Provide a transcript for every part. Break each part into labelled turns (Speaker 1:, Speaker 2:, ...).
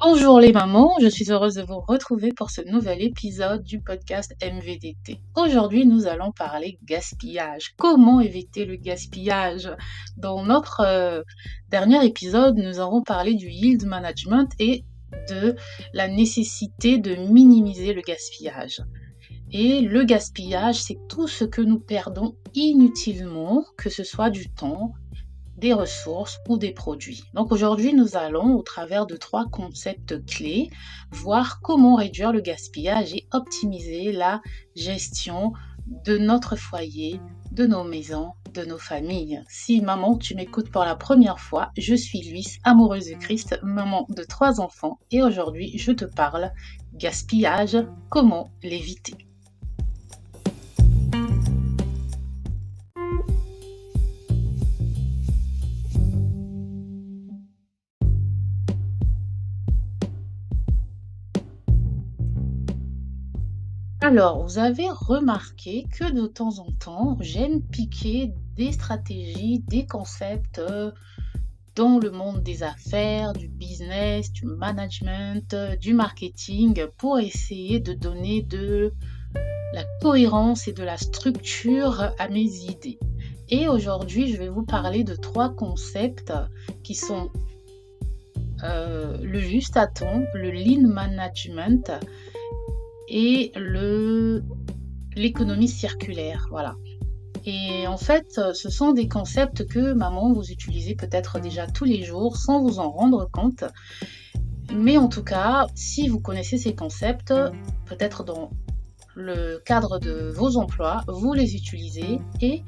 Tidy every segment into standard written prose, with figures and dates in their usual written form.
Speaker 1: Bonjour les mamans, je suis heureuse de vous retrouver pour ce nouvel épisode du podcast MVDT. Aujourd'hui, nous allons parler gaspillage. Comment éviter le gaspillage? Dans notre dernier épisode, nous avons parlé du yield management et de la nécessité de minimiser le gaspillage. Et le gaspillage, c'est tout ce que nous perdons inutilement, que ce soit du temps, des ressources ou des produits. Donc aujourd'hui, nous allons, au travers de 3 concepts clés, voir comment réduire le gaspillage et optimiser la gestion de notre foyer, de nos maisons, de nos familles. Si maman, tu m'écoutes pour la première fois, je suis Luis, amoureuse de Christ, maman de 3 enfants et aujourd'hui, je te parle gaspillage, comment l'éviter. Alors, vous avez remarqué que de temps en temps, j'aime piquer des stratégies, des concepts dans le monde des affaires, du business, du management, du marketing, pour essayer de donner de la cohérence et de la structure à mes idées. Et aujourd'hui, je vais vous parler de 3 concepts qui sont le juste à temps, le lean management et l'économie circulaire, voilà. Et en fait, ce sont des concepts que maman, vous utilisez peut-être déjà tous les jours sans vous en rendre compte. Mais en tout cas, si vous connaissez ces concepts, peut-être dans le cadre de vos emplois, vous les utilisez et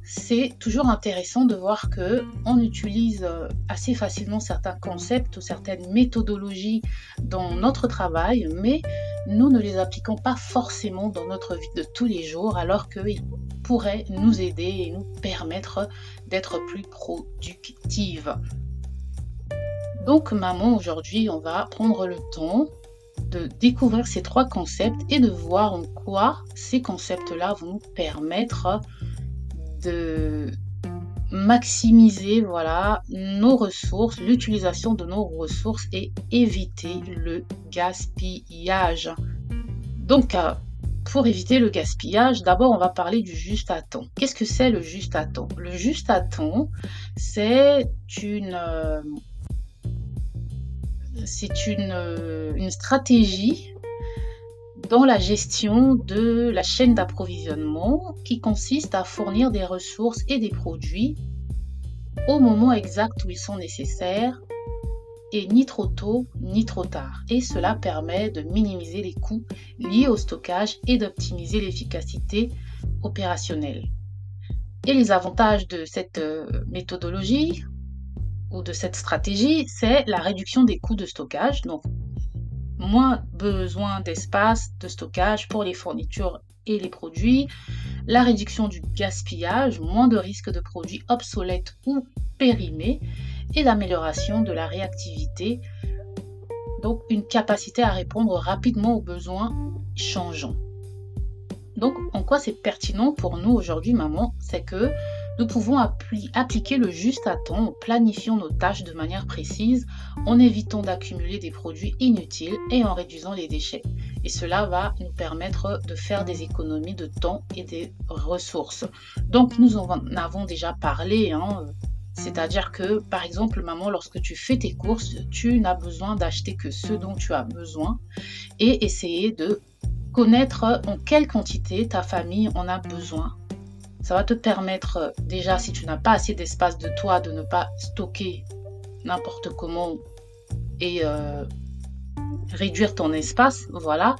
Speaker 1: c'est toujours intéressant de voir que on utilise assez facilement certains concepts ou certaines méthodologies dans notre travail, mais nous ne les appliquons pas forcément dans notre vie de tous les jours, alors qu'ils pourraient nous aider et nous permettre d'être plus productives. Donc maman, aujourd'hui, on va prendre le temps de découvrir ces 3 concepts et de voir en quoi ces concepts-là vont nous permettre de maximiser nos ressources, l'utilisation de nos ressources et éviter le gaspillage. Donc, pour éviter le gaspillage, d'abord on va parler du juste à temps. Qu'est-ce que c'est le juste à temps? Le juste à temps, c'est une stratégie dans la gestion de la chaîne d'approvisionnement qui consiste à fournir des ressources et des produits au moment exact où ils sont nécessaires et ni trop tôt ni trop tard. Et cela permet de minimiser les coûts liés au stockage et d'optimiser l'efficacité opérationnelle. Et les avantages de cette méthodologie ou de cette stratégie, c'est la réduction des coûts de stockage, donc moins besoin d'espace de stockage pour les fournitures et les produits, la réduction du gaspillage, moins de risques de produits obsolètes ou périmés et l'amélioration de la réactivité, donc une capacité à répondre rapidement aux besoins changeants. Donc en quoi c'est pertinent pour nous aujourd'hui, maman, c'est que nous pouvons appliquer le juste à temps en planifiant nos tâches de manière précise, en évitant d'accumuler des produits inutiles et en réduisant les déchets. Et cela va nous permettre de faire des économies de temps et des ressources. Donc nous en avons déjà parlé, c'est-à-dire que, par exemple, maman, lorsque tu fais tes courses, tu n'as besoin d'acheter que ce dont tu as besoin et essayer de connaître en quelle quantité ta famille en a besoin. Ça va te permettre déjà, si tu n'as pas assez d'espace de toi, de ne pas stocker n'importe comment et réduire ton espace, voilà.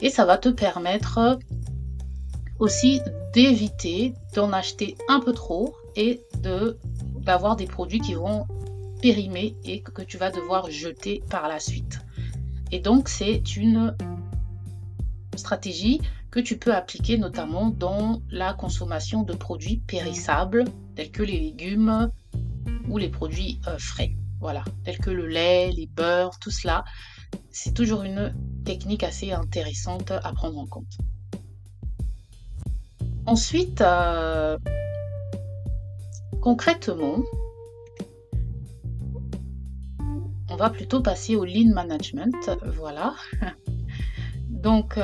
Speaker 1: Et ça va te permettre aussi d'éviter d'en acheter un peu trop et d'avoir des produits qui vont périmer et que tu vas devoir jeter par la suite. Et donc, c'est une stratégie que tu peux appliquer notamment dans la consommation de produits périssables tels que les légumes ou les produits frais, voilà, tels que le lait, les beurres, tout cela. C'est toujours une technique assez intéressante à prendre en compte. Ensuite, concrètement, on va plutôt passer au lean management, voilà. Donc,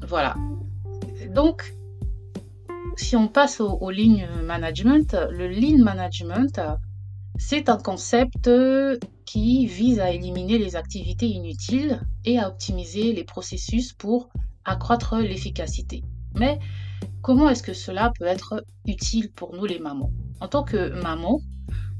Speaker 1: voilà. Donc, si on passe au lean management, le lean management, c'est un concept qui vise à éliminer les activités inutiles et à optimiser les processus pour accroître l'efficacité. Mais comment est-ce que cela peut être utile pour nous les mamans? En tant que maman,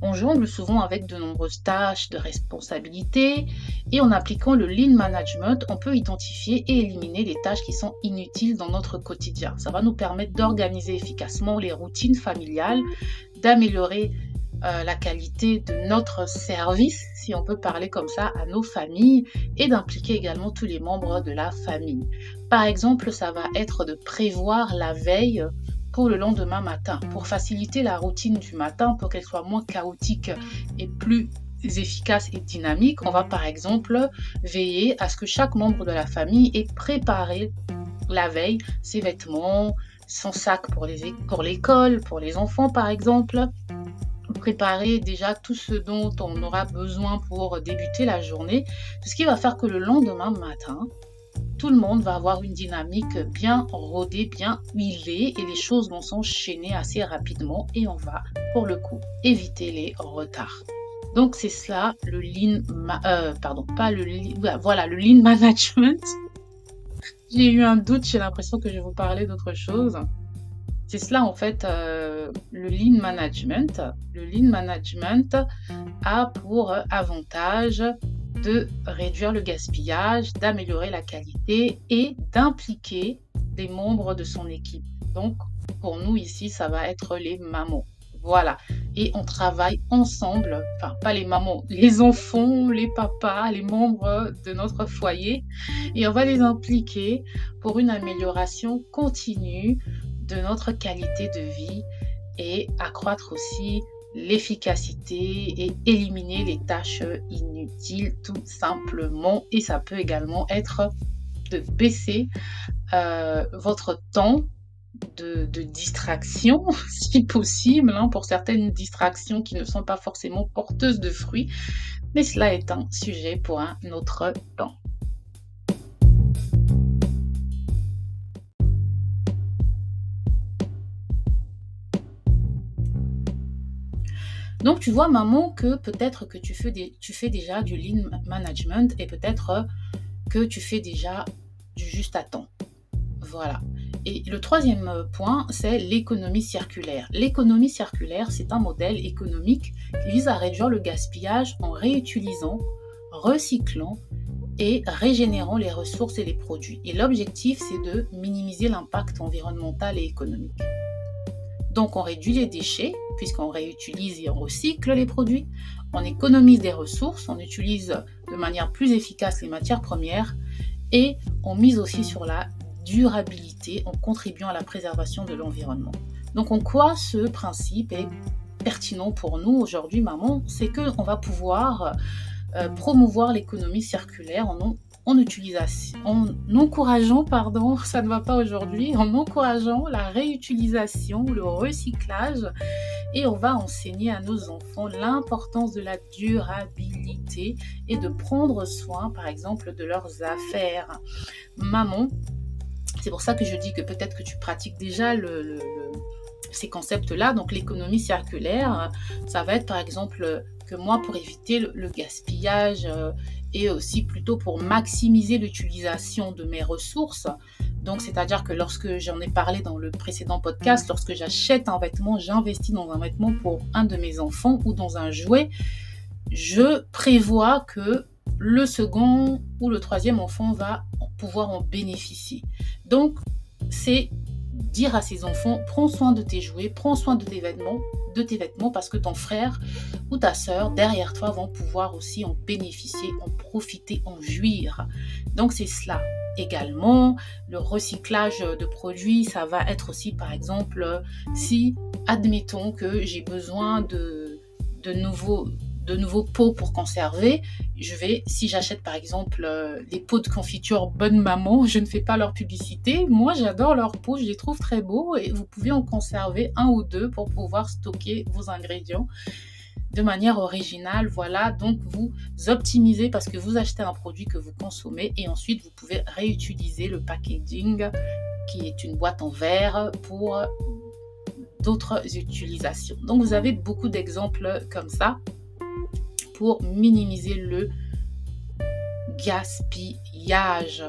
Speaker 1: on jongle souvent avec de nombreuses tâches, de responsabilités, et en appliquant le lean management, on peut identifier et éliminer les tâches qui sont inutiles dans notre quotidien. Ça va nous permettre d'organiser efficacement les routines familiales, d'améliorer la qualité de notre service, si on peut parler comme ça, à nos familles, et d'impliquer également tous les membres de la famille. Par exemple, ça va être de prévoir la veille pour le lendemain matin, pour faciliter la routine du matin, pour qu'elle soit moins chaotique et plus efficace et dynamique. On va par exemple veiller à ce que chaque membre de la famille ait préparé la veille ses vêtements, son sac pour l'école, pour les enfants par exemple, préparer déjà tout ce dont on aura besoin pour débuter la journée, ce qui va faire que le lendemain matin, tout le monde va avoir une dynamique bien rodée, bien huilée et les choses vont s'enchaîner assez rapidement et on va, pour le coup, éviter les retards. Donc c'est cela le lean, le lean management. J'ai eu un doute, j'ai l'impression que je vais vous parler d'autre chose. C'est cela en fait le lean management. Le lean management a pour avantage de réduire le gaspillage, d'améliorer la qualité et d'impliquer les membres de son équipe. Donc, pour nous ici, ça va être les mamans. Voilà. Et on travaille ensemble, enfin pas les mamans, les enfants, les papas, les membres de notre foyer. Et on va les impliquer pour une amélioration continue de notre qualité de vie et accroître aussi l'efficacité et éliminer les tâches inutiles tout simplement. Et ça peut également être de baisser votre temps de distraction, si possible, pour certaines distractions qui ne sont pas forcément porteuses de fruits. Mais cela est un sujet pour un autre temps. Donc, tu vois, maman, que peut-être que tu fais déjà du lean management et peut-être que tu fais déjà du juste à temps. Voilà. Et le troisième point, c'est l'économie circulaire. L'économie circulaire, c'est un modèle économique qui vise à réduire le gaspillage en réutilisant, recyclant et régénérant les ressources et les produits. Et l'objectif, c'est de minimiser l'impact environnemental et économique. Donc, on réduit les déchets, puisqu'on réutilise et on recycle les produits. On économise des ressources, on utilise de manière plus efficace les matières premières et on mise aussi sur la durabilité en contribuant à la préservation de l'environnement. Donc, en quoi ce principe est pertinent pour nous aujourd'hui, maman? C'est qu'on va pouvoir promouvoir l'économie circulaire en encourageant, ça ne va pas aujourd'hui, en encourageant la réutilisation, le recyclage, et on va enseigner à nos enfants l'importance de la durabilité et de prendre soin, par exemple, de leurs affaires. Maman, c'est pour ça que je dis que peut-être que tu pratiques déjà ces concepts-là. Donc l'économie circulaire, ça va être par exemple que moi, pour éviter le gaspillage et aussi plutôt pour maximiser l'utilisation de mes ressources. Donc, c'est-à-dire que lorsque j'en ai parlé dans le précédent podcast, lorsque j'achète un vêtement, j'investis dans un vêtement pour un de mes enfants ou dans un jouet, je prévois que le second ou le troisième enfant va pouvoir en bénéficier. Donc, c'est dire à ses enfants, prends soin de tes jouets, prends soin de tes vêtements parce que ton frère ou ta sœur derrière toi vont pouvoir aussi en bénéficier, en profiter, en jouir. Donc c'est cela. Également, le recyclage de produits, ça va être aussi par exemple si, admettons que j'ai besoin de de nouveaux pots pour conserver. Si j'achète par exemple les pots de confiture Bonne Maman, je ne fais pas leur publicité. Moi, j'adore leurs pots, je les trouve très beaux et vous pouvez en conserver 1 ou 2 pour pouvoir stocker vos ingrédients de manière originale. Voilà, donc vous optimisez parce que vous achetez un produit que vous consommez et ensuite vous pouvez réutiliser le packaging qui est une boîte en verre pour d'autres utilisations. Donc vous avez beaucoup d'exemples comme ça pour minimiser le gaspillage.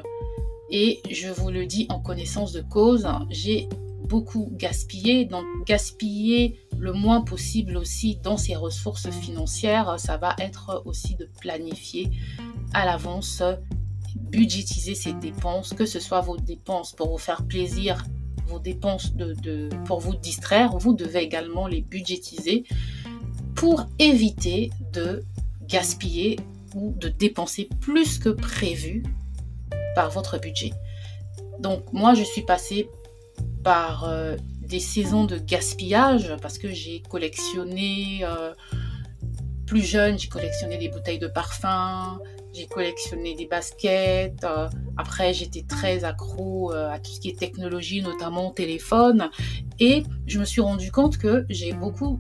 Speaker 1: Et je vous le dis en connaissance de cause, j'ai beaucoup gaspillé, donc gaspiller le moins possible aussi dans ses ressources financières, ça va être aussi de planifier à l'avance, budgétiser ses dépenses, que ce soit vos dépenses pour vous faire plaisir, vos dépenses pour vous distraire, vous devez également les budgétiser pour éviter de gaspiller ou de dépenser plus que prévu par votre budget. Donc moi je suis passée par des saisons de gaspillage parce que j'ai collectionné, plus jeune, j'ai collectionné des bouteilles de parfum, j'ai collectionné des baskets, après j'étais très accro à tout ce qui est technologie, notamment téléphone, et je me suis rendu compte que j'ai beaucoup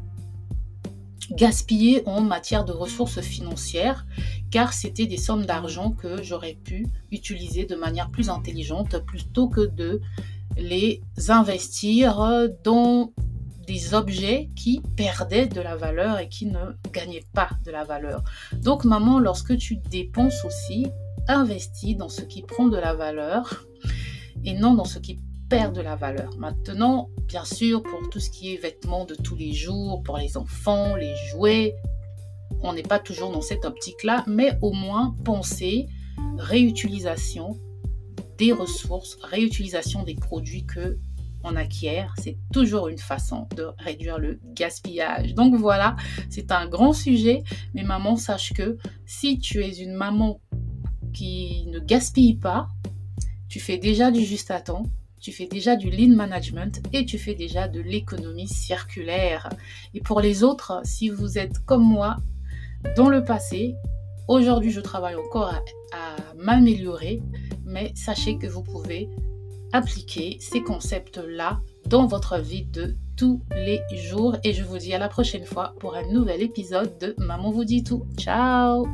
Speaker 1: gaspillé en matière de ressources financières, car c'était des sommes d'argent que j'aurais pu utiliser de manière plus intelligente plutôt que de les investir dans des objets qui perdaient de la valeur et qui ne gagnaient pas de la valeur. Donc maman, lorsque tu dépenses aussi, investis dans ce qui prend de la valeur et non dans ce qui perd de la valeur. Maintenant, bien sûr, pour tout ce qui est vêtements de tous les jours, pour les enfants, les jouets, on n'est pas toujours dans cette optique-là, mais au moins pensez réutilisation des ressources, réutilisation des produits que on acquiert, c'est toujours une façon de réduire le gaspillage. Donc voilà, c'est un grand sujet, mais maman, sache que si tu es une maman qui ne gaspille pas, tu fais déjà du juste à temps, tu fais déjà du lean management et tu fais déjà de l'économie circulaire. Et pour les autres, si vous êtes comme moi dans le passé, aujourd'hui je travaille encore à m'améliorer, mais sachez que vous pouvez appliquer ces concepts-là dans votre vie de tous les jours. Et je vous dis à la prochaine fois pour un nouvel épisode de Maman vous dit tout. Ciao!